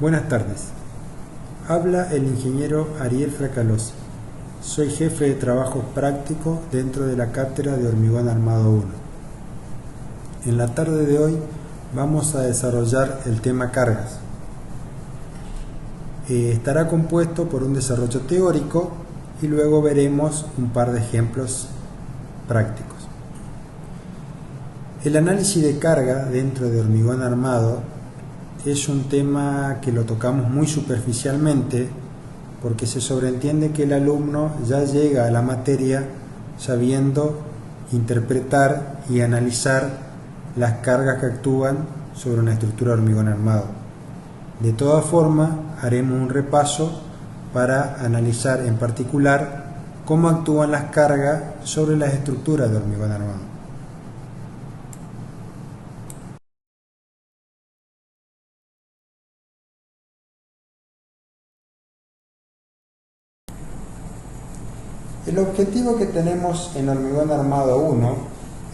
Buenas tardes. Habla el ingeniero Ariel Fracalosi. Soy jefe de trabajo práctico dentro de la cátedra de Hormigón Armado 1. En la tarde de hoy vamos a desarrollar el tema cargas. Estará compuesto por un desarrollo teórico y luego veremos un par de ejemplos prácticos. El análisis de carga dentro de hormigón armado es un tema que lo tocamos muy superficialmente porque se sobreentiende que el alumno ya llega a la materia sabiendo interpretar y analizar las cargas que actúan sobre una estructura de hormigón armado. De todas formas, haremos un repaso para analizar en particular cómo actúan las cargas sobre las estructuras de hormigón armado. El objetivo que tenemos en Hormigón Armado 1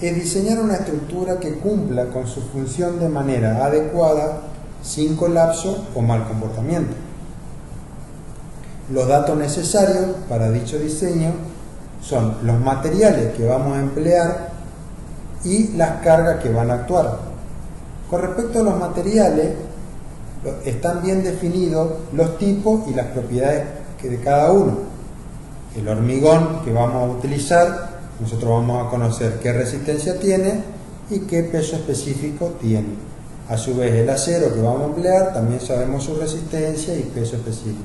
es diseñar una estructura que cumpla con su función de manera adecuada, sin colapso o mal comportamiento. Los datos necesarios para dicho diseño son los materiales que vamos a emplear y las cargas que van a actuar. Con respecto a los materiales, están bien definidos los tipos y las propiedades de cada uno. El hormigón que vamos a utilizar, nosotros vamos a conocer qué resistencia tiene y qué peso específico tiene. A su vez, el acero que vamos a emplear, también sabemos su resistencia y peso específico.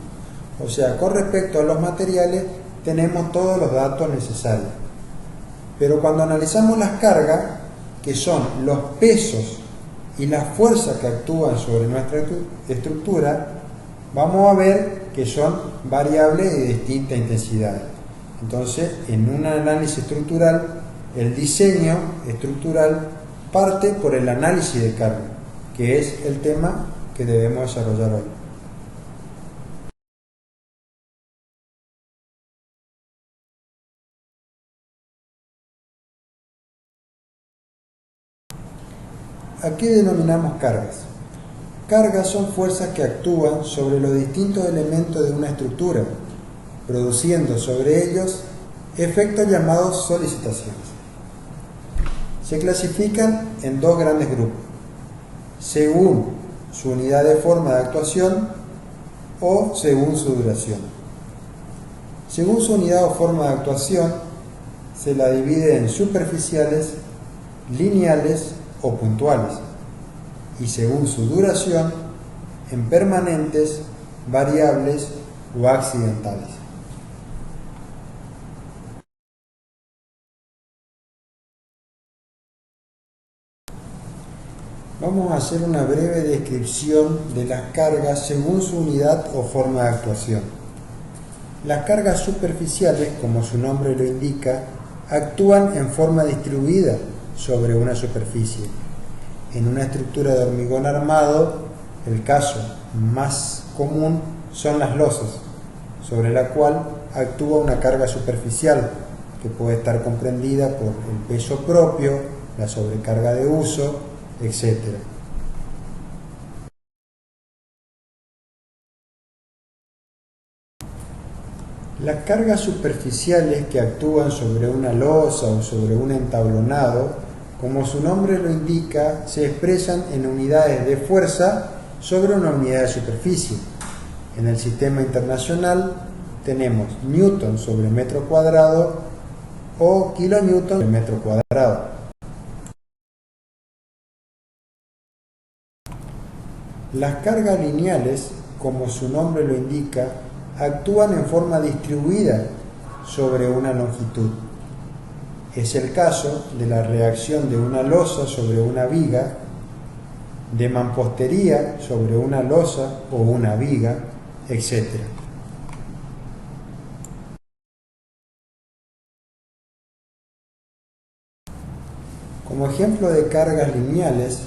O sea, con respecto a los materiales, tenemos todos los datos necesarios. Pero cuando analizamos las cargas, que son los pesos y las fuerzas que actúan sobre nuestra estructura, vamos a ver que son variables de distinta intensidad. Entonces, en un análisis estructural, el diseño estructural parte por el análisis de carga, que es el tema que debemos desarrollar hoy. ¿A qué denominamos cargas? Cargas son fuerzas que actúan sobre los distintos elementos de una estructura, produciendo sobre ellos efectos llamados solicitaciones. Se clasifican en dos grandes grupos, según su unidad de forma de actuación o según su duración. Según su unidad o forma de actuación, se la divide en superficiales, lineales o puntuales, y según su duración, en permanentes, variables o accidentales. Vamos a hacer una breve descripción de las cargas según su unidad o forma de actuación. Las cargas superficiales, como su nombre lo indica, actúan en forma distribuida sobre una superficie. En una estructura de hormigón armado, el caso más común son las losas, sobre la cual actúa una carga superficial que puede estar comprendida por el peso propio, la sobrecarga de uso, etc. Las cargas superficiales que actúan sobre una losa o sobre un entablonado, como su nombre lo indica, se expresan en unidades de fuerza sobre una unidad de superficie. En el sistema internacional tenemos newton sobre metro cuadrado o kilonewton sobre metro cuadrado. Las cargas lineales, como su nombre lo indica, actúan en forma distribuida sobre una longitud. Es el caso de la reacción de una losa sobre una viga, de mampostería sobre una losa o una viga, etc. Como ejemplo de cargas lineales,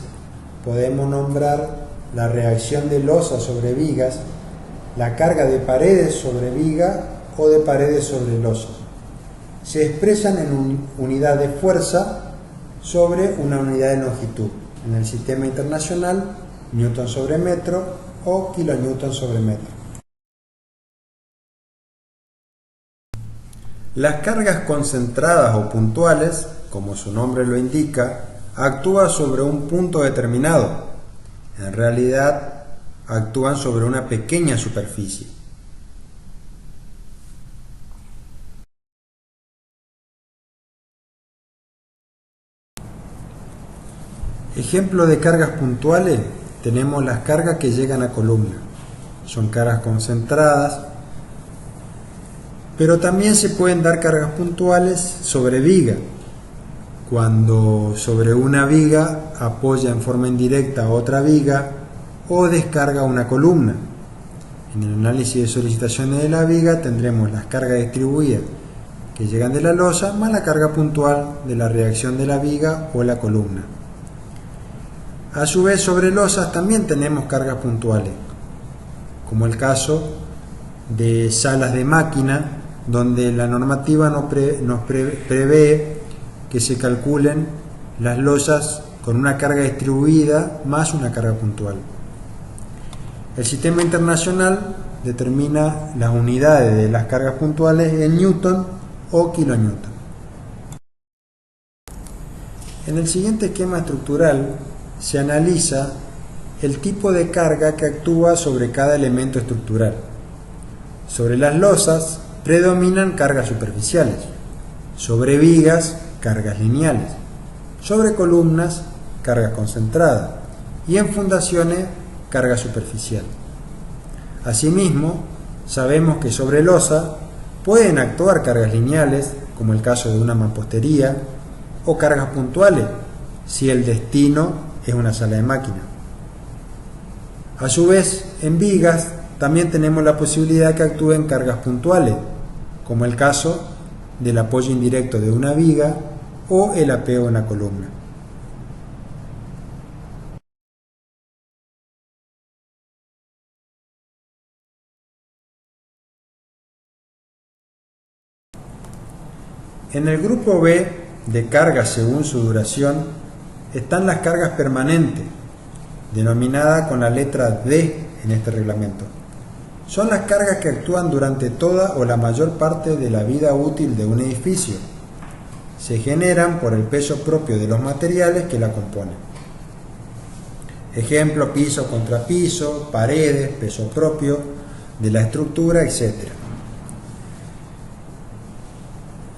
podemos nombrar la reacción de losa sobre vigas, la carga de paredes sobre viga o de paredes sobre losa. Se expresan en unidad de fuerza sobre una unidad de longitud. En el sistema internacional, newton sobre metro o kilonewton sobre metro. Las cargas concentradas o puntuales, como su nombre lo indica, actúan sobre un punto determinado. En realidad, actúan sobre una pequeña superficie. Ejemplo de cargas puntuales, tenemos las cargas que llegan a columna. Son cargas concentradas, pero también se pueden dar cargas puntuales sobre viga, cuando sobre una viga apoya en forma indirecta a otra viga o descarga una columna. En el análisis de solicitaciones de la viga tendremos las cargas distribuidas que llegan de la losa más la carga puntual de la reacción de la viga o la columna. A su vez, sobre losas también tenemos cargas puntuales, como el caso de salas de máquina, donde la normativa nos prevé que se calculen las losas con una carga distribuida más una carga puntual. El sistema internacional determina las unidades de las cargas puntuales en newton o kilonewton. En el siguiente esquema estructural se analiza el tipo de carga que actúa sobre cada elemento estructural. Sobre las losas predominan cargas superficiales, sobre vigas cargas lineales, sobre columnas carga concentrada y en fundaciones carga superficial. Asimismo, sabemos que sobre losa pueden actuar cargas lineales, como el caso de una mampostería, o cargas puntuales, si el destino es una sala de máquina. A su vez, en vigas también tenemos la posibilidad que actúen cargas puntuales, como el caso del apoyo indirecto de una viga o el apego a una columna. En el grupo B de cargas según su duración están las cargas permanentes, denominadas con la letra D en este reglamento. Son las cargas que actúan durante toda o la mayor parte de la vida útil de un edificio. Se generan por el peso propio de los materiales que la componen. Ejemplo, piso contra piso, paredes, peso propio de la estructura, etc.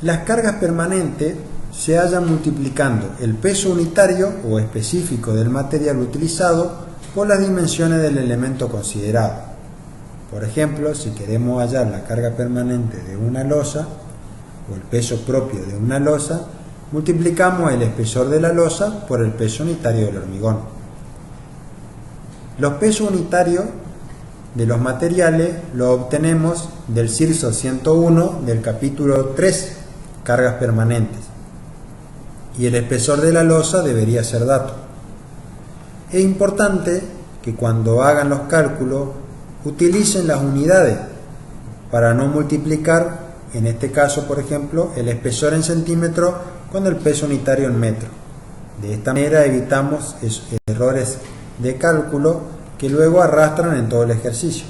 Las cargas permanentes se hallan multiplicando el peso unitario o específico del material utilizado por las dimensiones del elemento considerado. Por ejemplo, si queremos hallar la carga permanente de una losa o el peso propio de una losa, multiplicamos el espesor de la losa por el peso unitario del hormigón. Los pesos unitarios de los materiales los obtenemos del CIRSO 101 del capítulo 3, cargas permanentes. Y el espesor de la losa debería ser dato. Es importante que cuando hagan los cálculos utilicen las unidades para no multiplicar, en este caso por ejemplo, el espesor en centímetros con el peso unitario en metro. De esta manera evitamos errores de cálculo que luego arrastran en todo el ejercicio.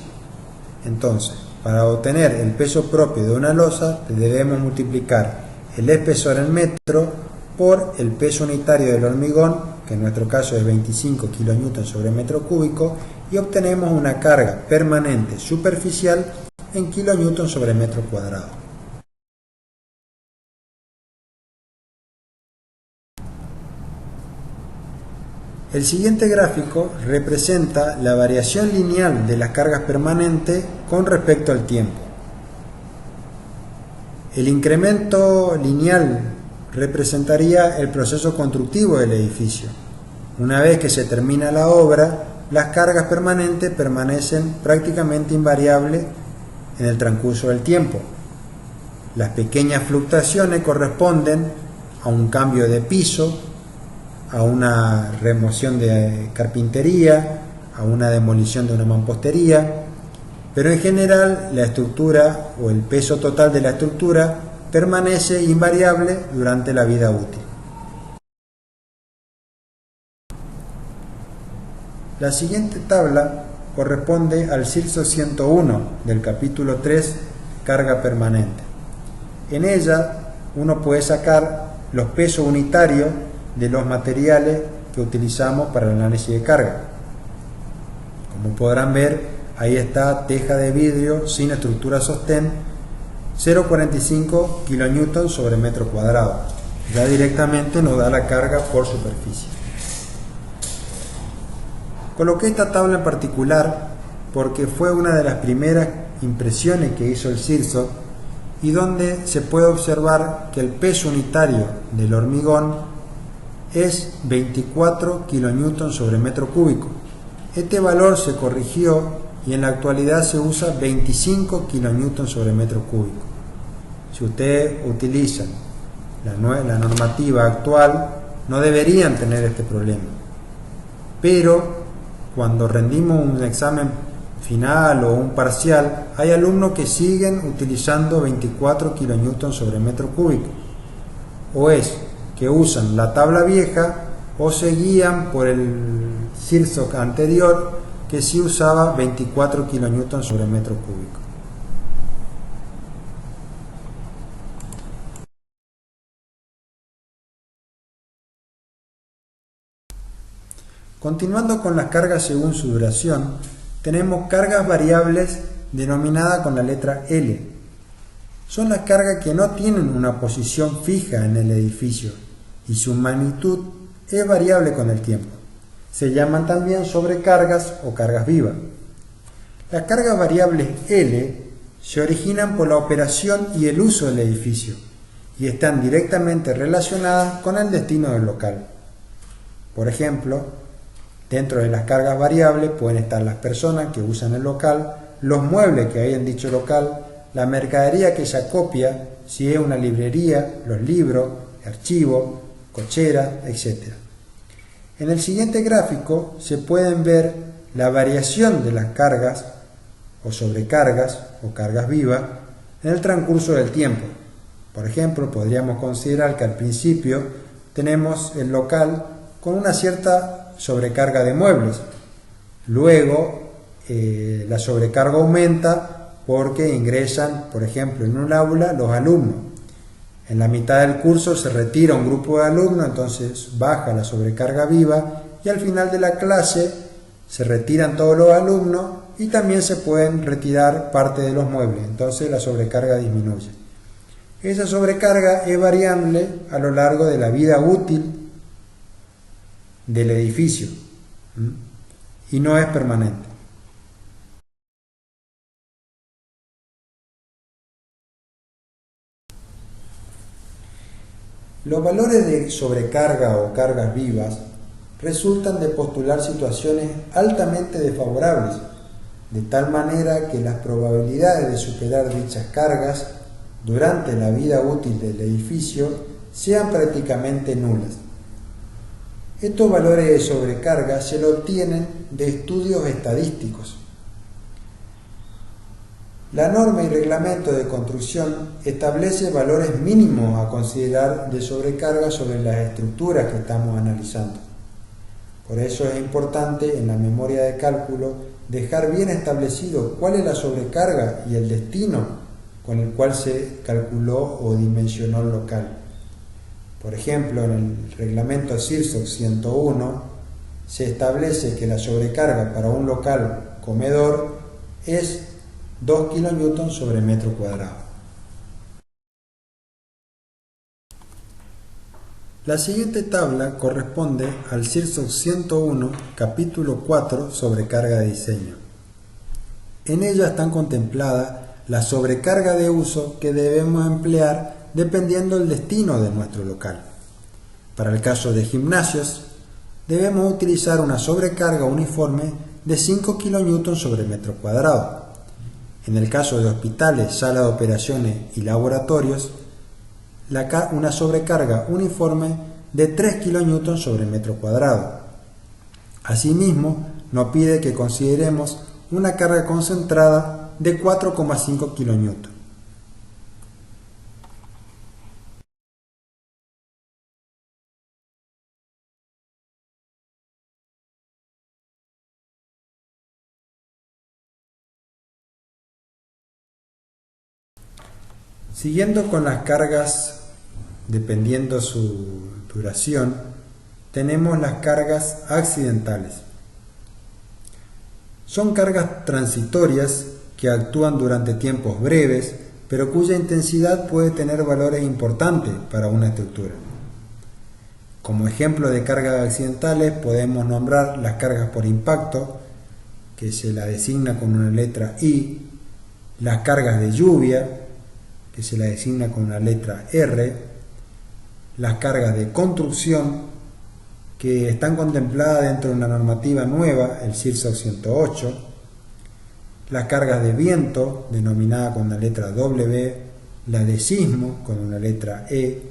Entonces, para obtener el peso propio de una losa debemos multiplicar el espesor en metro por el peso unitario del hormigón, que en nuestro caso es 25 kN sobre metro cúbico, y obtenemos una carga permanente superficial en kilonewton sobre metro cuadrado. El siguiente gráfico representa la variación lineal de las cargas permanentes con respecto al tiempo. El incremento lineal representaría el proceso constructivo del edificio. Una vez que se termina la obra, las cargas permanentes permanecen prácticamente invariables en el transcurso del tiempo. Las pequeñas fluctuaciones corresponden a un cambio de piso, a una remoción de carpintería, a una demolición de una mampostería, pero en general la estructura o el peso total de la estructura permanece invariable durante la vida útil. La siguiente tabla corresponde al CIRSO 101 del capítulo 3, carga permanente. En ella uno puede sacar los pesos unitarios de los materiales que utilizamos para el análisis de carga. Como podrán ver, ahí está teja de vidrio sin estructura sostén, 0,45 kN sobre metro cuadrado. Ya directamente nos da la carga por superficie. Coloqué esta tabla en particular porque fue una de las primeras impresiones que hizo el CIRSO y donde se puede observar que el peso unitario del hormigón es 24 kN sobre metro cúbico. Este valor se corrigió y en la actualidad se usa 25 kN sobre metro cúbico. Si ustedes utilizan la normativa actual, no deberían tener este problema. Pero cuando rendimos un examen final o un parcial, hay alumnos que siguen utilizando 24 kN sobre metro cúbico. O es que usan la tabla vieja o se guían por el CIRSO anterior que sí usaba 24 kN sobre metro cúbico. Continuando con las cargas según su duración, tenemos cargas variables denominadas con la letra L. Son las cargas que no tienen una posición fija en el edificio y su magnitud es variable con el tiempo. Se llaman también sobrecargas o cargas vivas. Las cargas variables L se originan por la operación y el uso del edificio y están directamente relacionadas con el destino del local. Por ejemplo, dentro de las cargas variables pueden estar las personas que usan el local, los muebles que hay en dicho local, la mercadería que se acopia, si es una librería, los libros, archivos, cochera, etc. En el siguiente gráfico se pueden ver la variación de las cargas o sobrecargas o cargas vivas en el transcurso del tiempo. Por ejemplo, podríamos considerar que al principio tenemos el local con una cierta sobrecarga de muebles. Luego la sobrecarga aumenta porque ingresan, por ejemplo, en un aula los alumnos. En la mitad del curso se retira un grupo de alumnos, entonces baja la sobrecarga viva y al final de la clase se retiran todos los alumnos y también se pueden retirar parte de los muebles, entonces la sobrecarga disminuye. Esa sobrecarga es variable a lo largo de la vida útil del edificio y no es permanente. Los valores de sobrecarga o cargas vivas resultan de postular situaciones altamente desfavorables, de tal manera que las probabilidades de superar dichas cargas durante la vida útil del edificio sean prácticamente nulas. Estos valores de sobrecarga se lo obtienen de estudios estadísticos. La norma y reglamento de construcción establece valores mínimos a considerar de sobrecarga sobre las estructuras que estamos analizando. Por eso es importante en la memoria de cálculo dejar bien establecido cuál es la sobrecarga y el destino con el cual se calculó o dimensionó el local. Por ejemplo, en el reglamento CIRSO 101 se establece que la sobrecarga para un local comedor es 2 kN sobre metro cuadrado. La siguiente tabla corresponde al CIRSO 101, capítulo 4, sobrecarga de diseño. En ella están contempladas la sobrecarga de uso que debemos emplear dependiendo del destino de nuestro local. Para el caso de gimnasios, debemos utilizar una sobrecarga uniforme de 5 kN sobre metro cuadrado. En el caso de hospitales, salas de operaciones y laboratorios, una sobrecarga uniforme de 3 kN sobre metro cuadrado. Asimismo, nos pide que consideremos una carga concentrada de 4,5 kN. Siguiendo con las cargas, dependiendo su duración, tenemos las cargas accidentales. Son cargas transitorias que actúan durante tiempos breves, pero cuya intensidad puede tener valores importantes para una estructura. Como ejemplo de cargas accidentales podemos nombrar las cargas por impacto, que se la designa con una letra I, las cargas de lluvia, que se la designa con una letra R, las cargas de construcción, que están contempladas dentro de una normativa nueva, el CIRSOC 108, las cargas de viento, denominada con una letra W, las de sismo, con una letra E,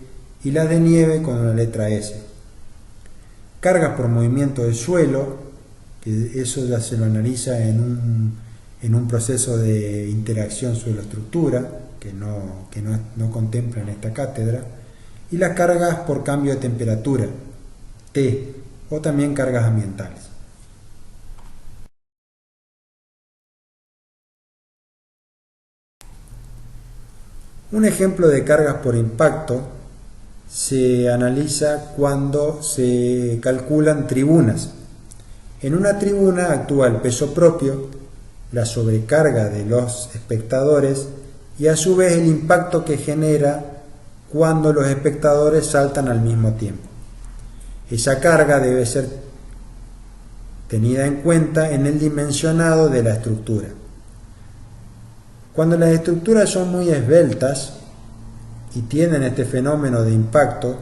y las de nieve, con una letra S. Cargas por movimiento del suelo, que eso ya se lo analiza en un proceso de interacción suelo-estructura, que no contempla en esta cátedra, y las cargas por cambio de temperatura, T, o también cargas ambientales. Un ejemplo de cargas por impacto se analiza cuando se calculan tribunas. En una tribuna actúa el peso propio, la sobrecarga de los espectadores y a su vez el impacto que genera cuando los espectadores saltan al mismo tiempo. Esa carga debe ser tenida en cuenta en el dimensionado de la estructura. Cuando las estructuras son muy esbeltas y tienen este fenómeno de impacto,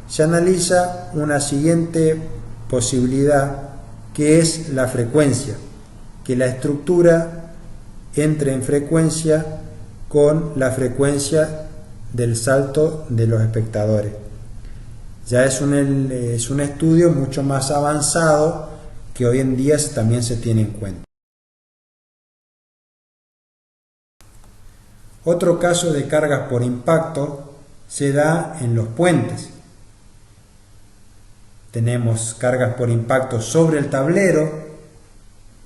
se analiza una siguiente posibilidad, que es la frecuencia, que la estructura entre en frecuencia con la frecuencia del salto de los espectadores. Ya es un estudio mucho más avanzado que hoy en día también se tiene en cuenta. Otro caso de cargas por impacto se da en los puentes. Tenemos cargas por impacto sobre el tablero,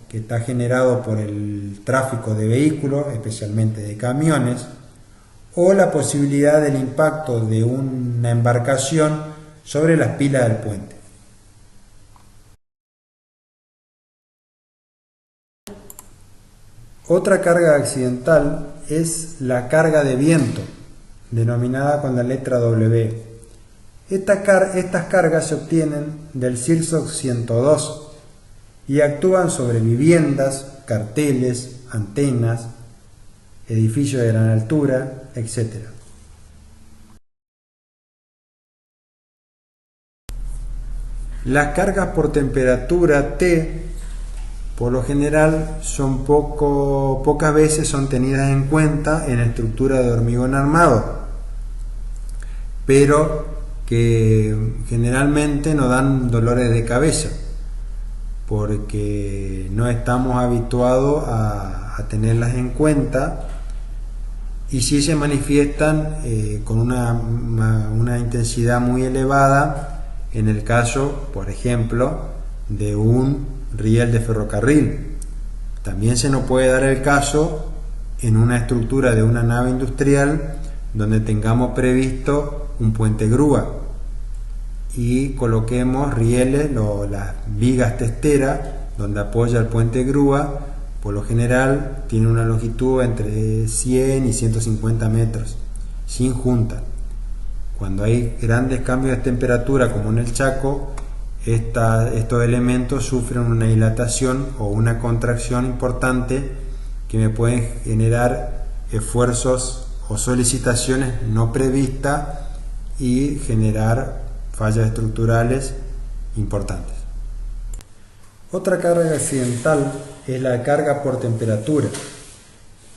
que está generado por el tráfico de vehículos, especialmente de camiones, o la posibilidad del impacto de una embarcación sobre las pilas del puente. Otra carga accidental es la carga de viento, denominada con la letra W. Estas cargas se obtienen del CIRSOC 102 y actúan sobre viviendas, carteles, antenas, edificios de gran altura, etc. Las cargas por temperatura T, por lo general, pocas veces son tenidas en cuenta en estructura de hormigón armado, pero que generalmente nos dan dolores de cabeza, porque no estamos habituados a tenerlas en cuenta y sí se manifiestan con una intensidad muy elevada en el caso, por ejemplo, de un riel de ferrocarril. También se nos puede dar el caso en una estructura de una nave industrial donde tengamos previsto un puente grúa y coloquemos rieles, las vigas testeras donde apoya el puente grúa. Por lo general tiene una longitud entre 100 y 150 metros, sin junta. Cuando hay grandes cambios de temperatura, como en el Chaco, estos elementos sufren una dilatación o una contracción importante que me pueden generar esfuerzos o solicitaciones no previstas y generar fallas estructurales importantes. Otra carga accidental es la carga por temperatura.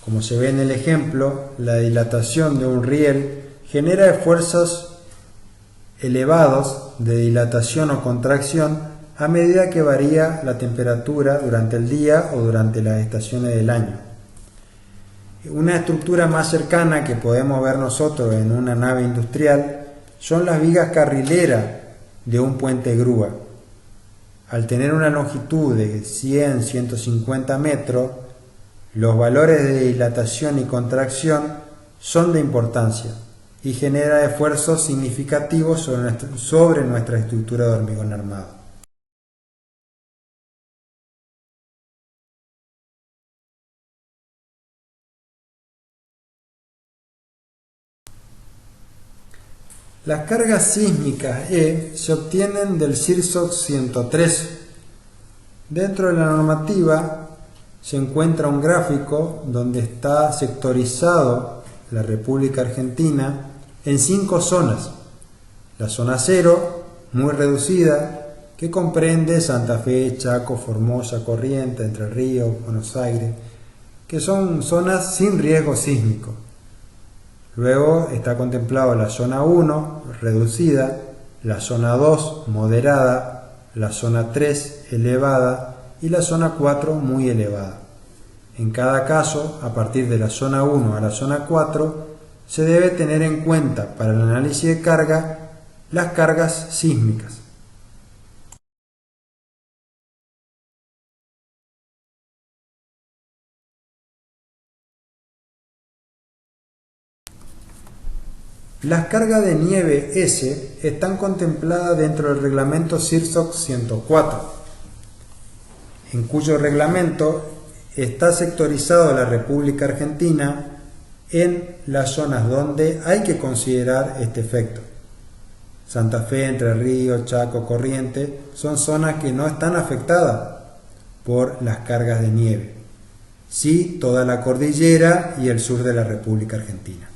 Como se ve en el ejemplo, la dilatación de un riel genera esfuerzos elevados de dilatación o contracción a medida que varía la temperatura durante el día o durante las estaciones del año. Una estructura más cercana que podemos ver nosotros en una nave industrial son las vigas carrileras de un puente grúa. Al tener una longitud de 100-150 metros, los valores de dilatación y contracción son de importancia y genera esfuerzos significativos sobre nuestra estructura de hormigón armado. Las cargas sísmicas E se obtienen del CIRSOC 103. Dentro de la normativa se encuentra un gráfico donde está sectorizado la República Argentina en 5 zonas. La zona 0, muy reducida, que comprende Santa Fe, Chaco, Formosa, Corrientes, Entre Ríos, Buenos Aires, que son zonas sin riesgo sísmico. Luego está contemplado la zona 1, reducida, la zona 2, moderada, la zona 3, elevada, y la zona 4, muy elevada. En cada caso, a partir de la zona 1 a la zona 4, se debe tener en cuenta para el análisis de carga las cargas sísmicas. Las cargas de nieve S están contempladas dentro del reglamento CIRSOC 104, en cuyo reglamento está sectorizado la República Argentina en las zonas donde hay que considerar este efecto. Santa Fe, Entre Ríos, Chaco, Corrientes son zonas que no están afectadas por las cargas de nieve. Sí, toda la cordillera y el sur de la República Argentina.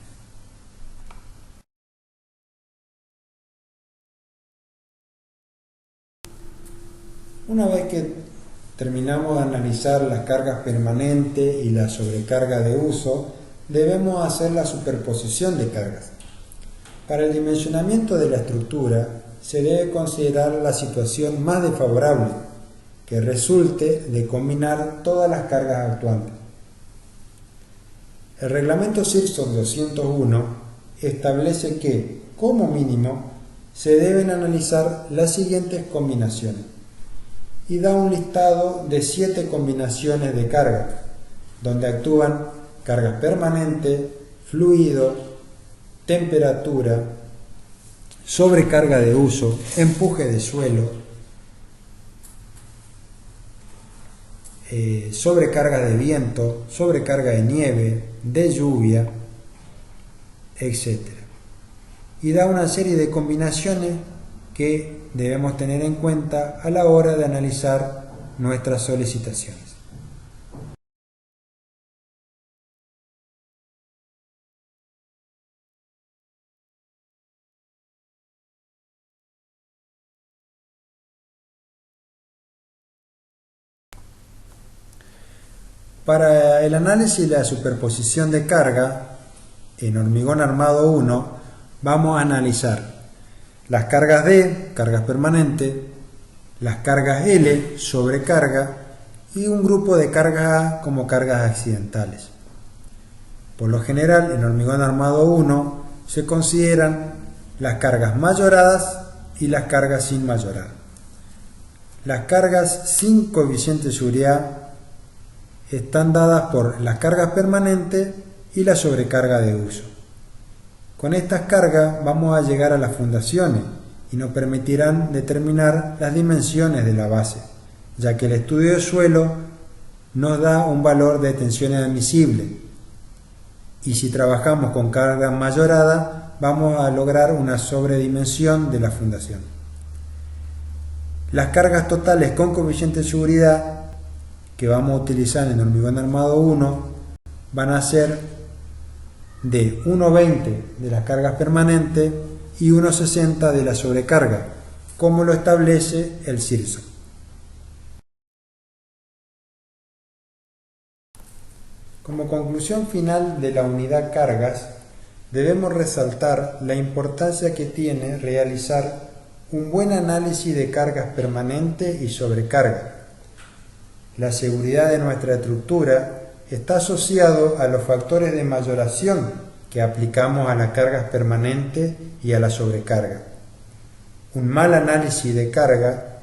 Una vez que terminamos de analizar las cargas permanentes y la sobrecarga de uso, debemos hacer la superposición de cargas. Para el dimensionamiento de la estructura se debe considerar la situación más desfavorable, que resulte de combinar todas las cargas actuantes. El reglamento CIRSOC 201 establece que, como mínimo, se deben analizar las siguientes combinaciones y da un listado de 7 combinaciones de carga, donde actúan carga permanente, fluido, temperatura, sobrecarga de uso, empuje de suelo, sobrecarga de viento, sobrecarga de nieve, de lluvia, etc. Y da una serie de combinaciones que debemos tener en cuenta a la hora de analizar nuestras solicitaciones. Para el análisis de la superposición de carga en hormigón armado 1 vamos a analizar las cargas D, cargas permanentes, las cargas L, sobrecarga, y un grupo de cargas A como cargas accidentales. Por lo general, en hormigón armado 1 se consideran las cargas mayoradas y las cargas sin mayorar. Las cargas sin coeficiente de seguridad están dadas por las cargas permanentes y la sobrecarga de uso. Con estas cargas vamos a llegar a las fundaciones y nos permitirán determinar las dimensiones de la base, ya que el estudio de suelo nos da un valor de tensiones admisibles. Y si trabajamos con cargas mayoradas, vamos a lograr una sobredimensión de la fundación. Las cargas totales con coeficiente de seguridad que vamos a utilizar en hormigón armado 1 van a ser de 1,20 de las cargas permanentes y 1,60 de la sobrecarga, como lo establece el CIRSOC. Como conclusión final de la unidad cargas, debemos resaltar la importancia que tiene realizar un buen análisis de cargas permanentes y sobrecarga. La seguridad de nuestra estructura está asociado a los factores de mayoración que aplicamos a las cargas permanentes y a la sobrecarga. Un mal análisis de carga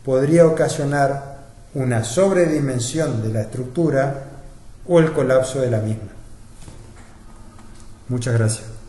podría ocasionar una sobredimensión de la estructura o el colapso de la misma. Muchas gracias.